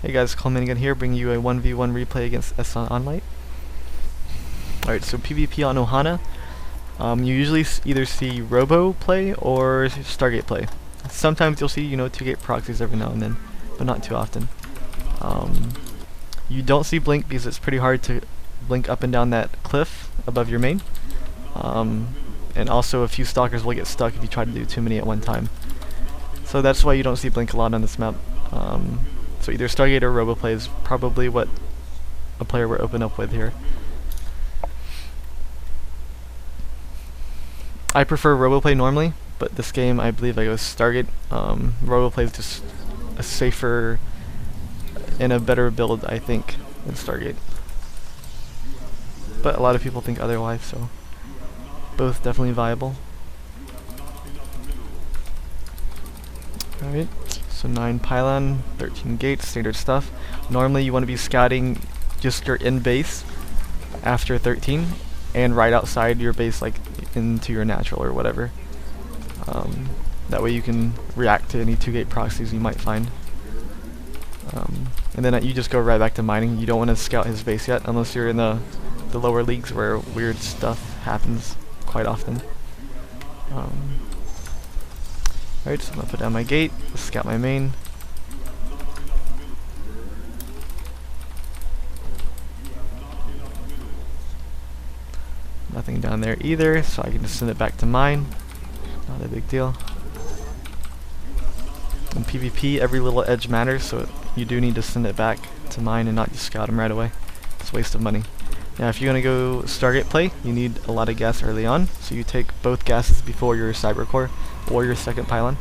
Hey guys, Minigun here, bringing you a 1v1 replay against Sson Onlight. Alright, so PvP on Ohana. You usually either see Robo play or Stargate play. Sometimes you'll see, 2-gate proxies every now and then, but not too often. You don't see Blink because it's pretty hard to blink up and down that cliff above your main. And also a few stalkers will get stuck if you try to do too many at one time. So that's why you don't see Blink a lot on this map. So either Stargate or Roboplay is probably what a player would open up with here. I prefer Roboplay normally, but this game I believe I go Stargate. Roboplay is just a safer and a better build, I think, than Stargate. But a lot of people think otherwise, so both definitely viable. Alright. So 9 pylon, 13 gates, standard stuff. Normally you want to be scouting just your in base after 13 and right outside your base, like into your natural or whatever. That way you can react to any 2-gate proxies you might find. And then you just go right back to mining. You don't want to scout his base yet unless you're in the lower leagues where weird stuff happens quite often. Alright, so I'm gonna put down my gate, scout my main. Nothing down there either, so I can just send it back to mine. Not a big deal. In PvP, every little edge matters, so you do need to send it back to mine and not just scout him right away. It's a waste of money. Now if you're gonna go Stargate play, you need a lot of gas early on, so you take both gases before your Cyber Core or your second pylon.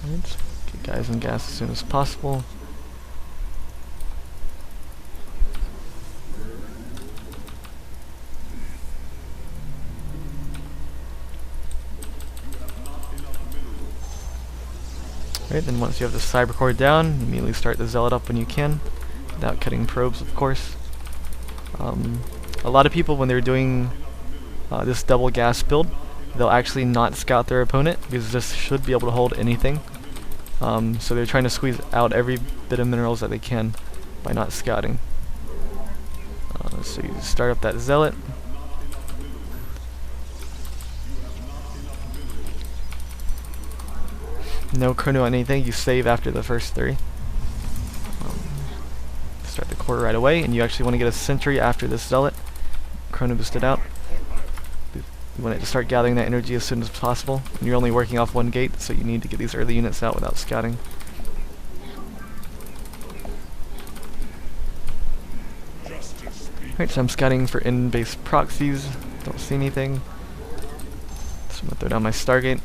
Right. Get guys in gas as soon as possible. Right, then once you have the Cyber Core down, immediately start the Zealot up when you can, without cutting probes, of course. A lot of people, when they're doing this double gas build, they'll actually not scout their opponent because this should be able to hold anything. So they're trying to squeeze out every bit of minerals that they can by not scouting. So you start up that Zealot. No chrono on anything, you save after the first 3. Start the core right away, and you actually want to get a sentry after this Zealot. Chrono boosted out. You want it to start gathering that energy as soon as possible. And you're only working off 1 gate, so you need to get these early units out without scouting. Alright, so I'm scouting for in-base proxies. Don't see anything. So I'm going to throw down my Stargate.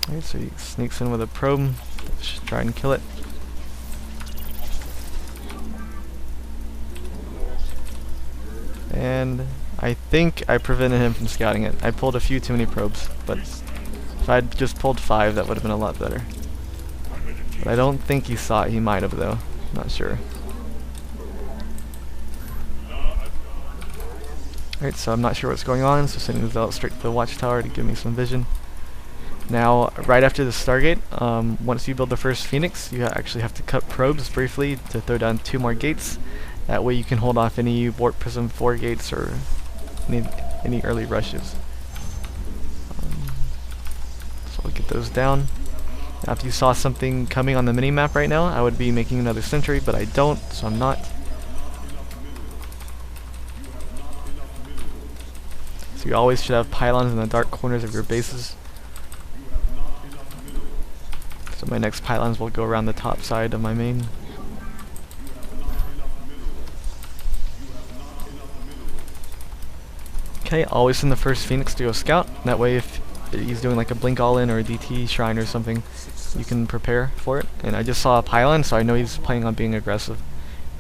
Alright, so he sneaks in with a probe. Just try and kill it. And I think I prevented him from scouting it. I pulled a few too many probes, but if I'd just pulled 5, that would have been a lot better. But I don't think he saw it. He might have, though. Not sure. Alright, so I'm not sure what's going on, so sending the Zealot straight to the watchtower to give me some vision. Now, right after the Stargate, once you build the first Phoenix, you actually have to cut probes briefly to throw down 2 more gates. That way you can hold off any Warp Prism 4 gates or any early rushes. So I'll get those down. Now, if you saw something coming on the mini-map right now, I would be making another sentry, but I don't, so I'm not. So you always should have pylons in the dark corners of your bases. So my next pylons will go around the top side of my main. Okay, always send the first Phoenix to go scout. That way if he's doing like a Blink All-In or a DT Shrine or something, you can prepare for it. And I just saw a pylon, so I know he's planning on being aggressive.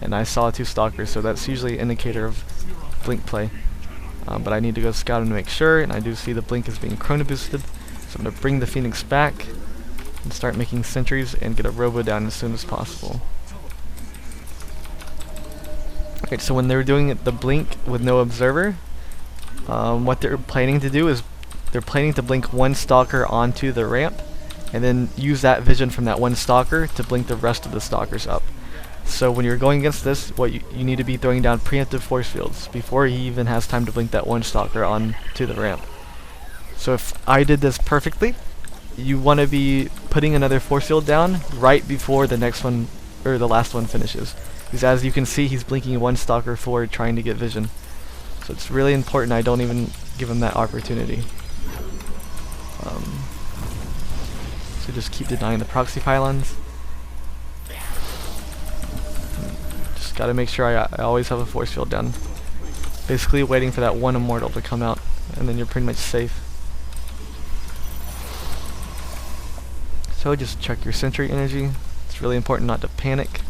And I saw 2 stalkers, so that's usually an indicator of Blink play. But I need to go scout him to make sure, and I do see the Blink is being chrono boosted. So I'm going to bring the Phoenix back and start making sentries and get a robo down as soon as possible. Alright, so when they were doing the blink with no observer, what they're planning to do is they're planning to blink one stalker onto the ramp, and then use that vision from that one stalker to blink the rest of the stalkers up. So when you're going against this, what you need to be throwing down preemptive force fields before he even has time to blink that one stalker onto the ramp. So if I did this perfectly, you want to be putting another force field down right before the next one, or the last one finishes. Because as you can see, he's blinking one stalker forward trying to get vision. So it's really important I don't even give him that opportunity. So just keep denying the proxy pylons. Just gotta make sure I always have a force field down. Basically waiting for that one immortal to come out, and then you're pretty much safe. So just check your sentry energy. It's really important not to panic,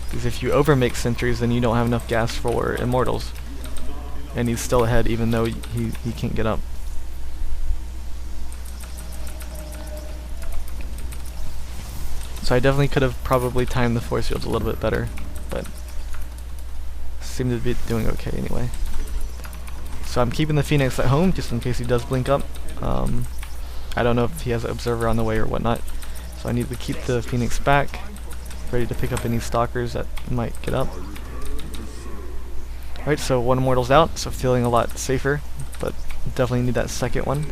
because if you overmake sentries, then you don't have enough gas for immortals. And he's still ahead even though he can't get up. So I definitely could have probably timed the force fields a little bit better, but seemed to be doing okay anyway. So I'm keeping the Phoenix at home just in case he does blink up. I don't know if he has an observer on the way or whatnot, so I need to keep the Phoenix back, ready to pick up any stalkers that might get up. Alright, so one immortal's out, so feeling a lot safer, but definitely need that second one.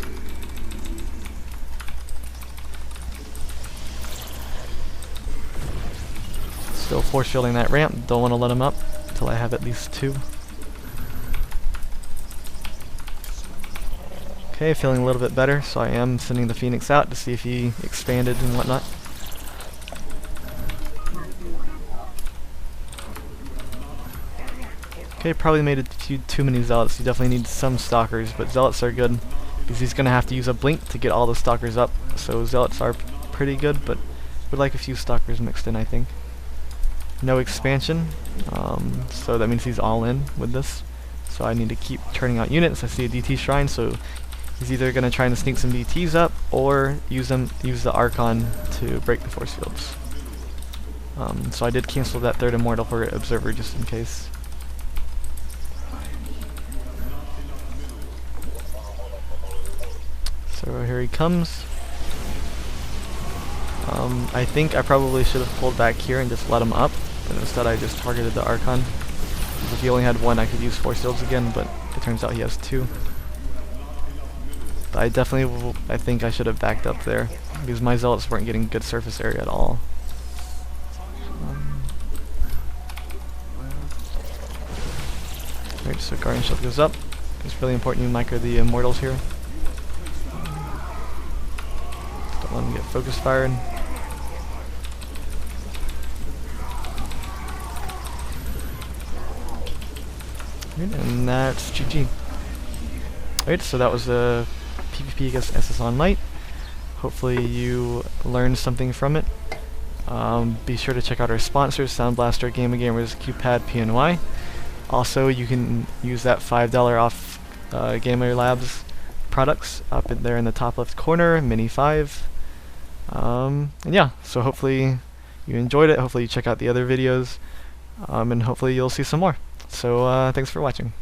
Still force fielding that ramp, don't want to let him up until I have at least two. Okay, feeling a little bit better, so I am sending the Phoenix out to see if he expanded and whatnot. Okay, probably made a few too many Zealots. You definitely need some Stalkers, but Zealots are good because he's going to have to use a blink to get all the Stalkers up. So Zealots are pretty good, but would like a few Stalkers mixed in, I think. No expansion, so that means he's all in with this. So I need to keep turning out units. I see a DT Shrine, so he's either going to try and sneak some DTs up or use the Archon to break the force fields. So I did cancel that third Immortal for Observer just in case. So here he comes. I think I probably should have pulled back here and just let him up, but instead I just targeted the Archon. If he only had one, I could use force fields again, but it turns out he has two. But I think I should have backed up there, because my Zealots weren't getting good surface area at all. Alright, so Guardian Shield goes up. It's really important you micro the Immortals here. Don't let them get focus fired. And that's GG. Alright, so that was a PvP against Sson Light. Hopefully you learned something from it. Be sure to check out our sponsors, Sound Blaster, Game Gamers, QPad, PNY. Also, you can use that $5 off Gamer Labs products up in there in the top left corner, Mini 5. And yeah, so hopefully you enjoyed it. Hopefully you check out the other videos, and hopefully you'll see some more. So thanks for watching.